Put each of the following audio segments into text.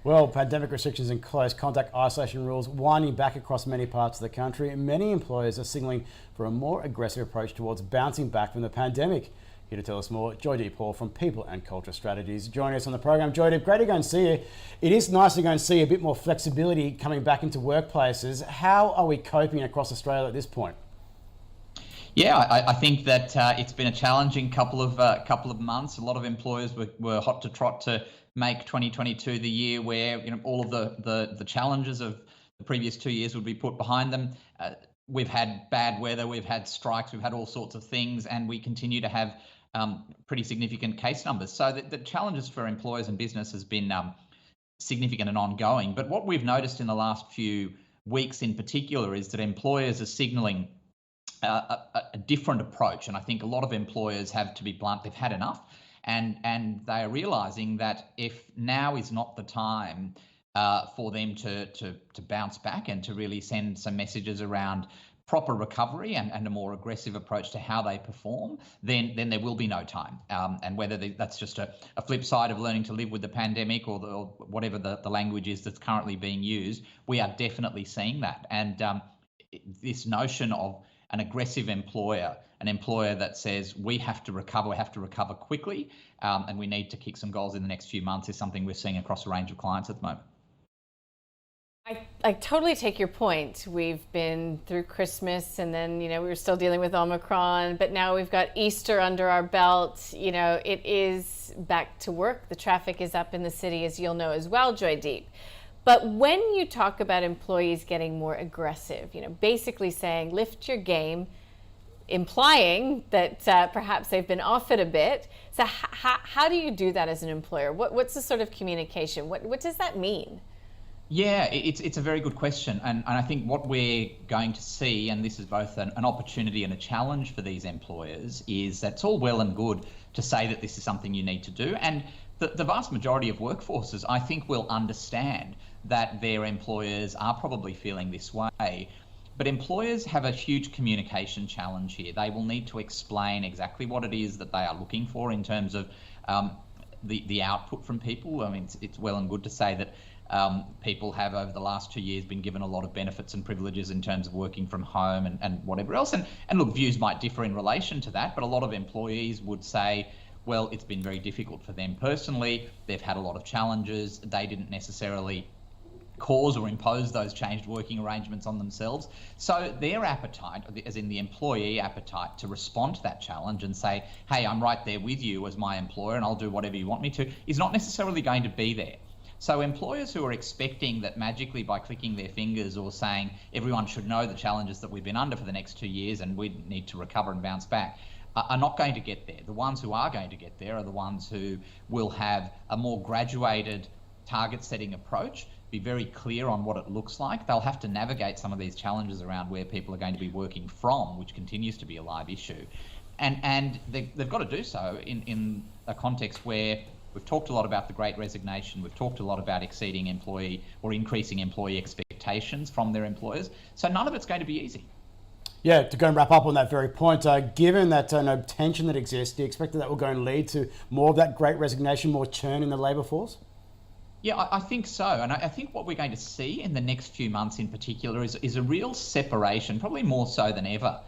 Well, pandemic restrictions and close contact isolation rules winding back across many parts of the country. Many employers are signalling for a more aggressive approach towards bouncing back from the pandemic. Here to tell us more, Joydeep from People and Culture Strategies. Joining us on the program. Joydeep, great to go and see you. It is nice to go and see a bit more flexibility coming back into workplaces. How are we coping across Australia at this point? Yeah, I think that it's been a challenging couple of months. A lot of employers were hot to trot to make 2022 the year where all of the challenges of the previous 2 years would be put behind them. We've had bad weather, we've had strikes, we've had all sorts of things, and we continue to have pretty significant case numbers. So the challenges for employers and business has been significant and ongoing. But what we've noticed in the last few weeks in particular is that employers are signalling a different approach, and I think a lot of employers have, to be blunt, they've had enough, and they are realizing that if now is not the time for them to bounce back and to really send some messages around proper recovery and a more aggressive approach to how they perform, then there will be no time. And whether that's just a flip side of learning to live with the pandemic or whatever the language is that's currently being used, we are definitely seeing that. And this notion of an aggressive employer, an employer that says we have to recover quickly, and we need to kick some goals in the next few months, is something we're seeing across a range of clients at the moment. I totally take your point. We've been through Christmas, and then we were still dealing with Omicron, but now we've got Easter under our belt. It is back to work. The traffic is up in the city, as you'll know as well, Joydeep. But when you talk about employees getting more aggressive, basically saying lift your game, implying that perhaps they've been off it a bit. So how do you do that as an employer? What's the sort of communication? What does that mean? Yeah, it's a very good question. And I think what we're going to see, and this is both an opportunity and a challenge for these employers, is that it's all well and good to say that this is something you need to do. And the vast majority of workforces, I think, will understand that their employers are probably feeling this way. But employers have a huge communication challenge here. They will need to explain exactly what it is that they are looking for in terms of the output from people. I mean, it's well and good to say that people have over the last 2 years been given a lot of benefits and privileges in terms of working from home and whatever else. And look, views might differ in relation to that, but a lot of employees would say, well, it's been very difficult for them personally. They've had a lot of challenges. They didn't necessarily cause or impose those changed working arrangements on themselves. So their appetite, as in the employee appetite, to respond to that challenge and say, hey, I'm right there with you as my employer and I'll do whatever you want me to, is not necessarily going to be there. So employers who are expecting that magically by clicking their fingers or saying everyone should know the challenges that we've been under for the next 2 years and we need to recover and bounce back, are not going to get there. The ones who are going to get there are the ones who will have a more graduated target setting approach, be very clear on what it looks like. They'll have to navigate some of these challenges around where people are going to be working from, which continues to be a live issue. And they've got to do so in a context where we've talked a lot about the Great Resignation. We've talked a lot about exceeding employee or increasing employee expectations from their employers. So none of it's going to be easy. Yeah, to go and wrap up on that very point, given that tension that exists, do you expect that will go and lead to more of that Great Resignation, more churn in the labour force? Yeah, I think so. And I think what we're going to see in the next few months in particular is a real separation, probably more so than ever,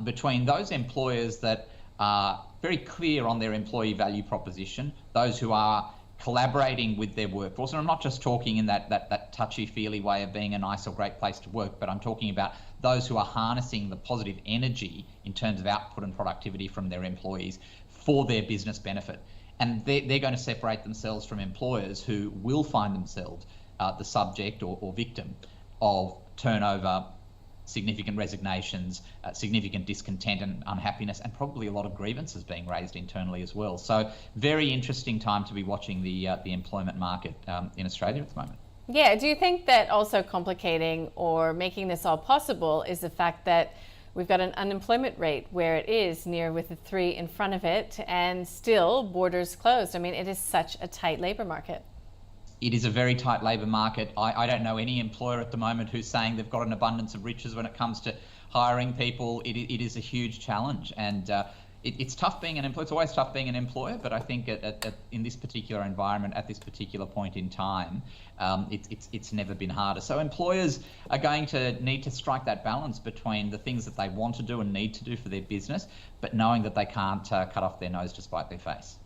between those employers that are very clear on their employee value proposition, those who are collaborating with their workforce. And I'm not just talking in that touchy-feely way of being a nice or great place to work, but I'm talking about those who are harnessing the positive energy in terms of output and productivity from their employees for their business benefit. And they're going to separate themselves from employers who will find themselves the subject or victim of turnover, significant resignations, significant discontent and unhappiness, and probably a lot of grievances being raised internally as well. So very interesting time to be watching the employment market in Australia at the moment. Yeah, do you think that also complicating or making this all possible is the fact that we've got an unemployment rate where it is near with a 3 in front of it and still borders closed? I mean, it is such a tight labour market. It is a very tight labour market. I don't know any employer at the moment who's saying they've got an abundance of riches when it comes to hiring people. It is a huge challenge. And it's tough being an employer. It's always tough being an employer, but I think in this particular environment, at this particular point in time, it's never been harder. So employers are going to need to strike that balance between the things that they want to do and need to do for their business, but knowing that they can't cut off their nose to spite their face.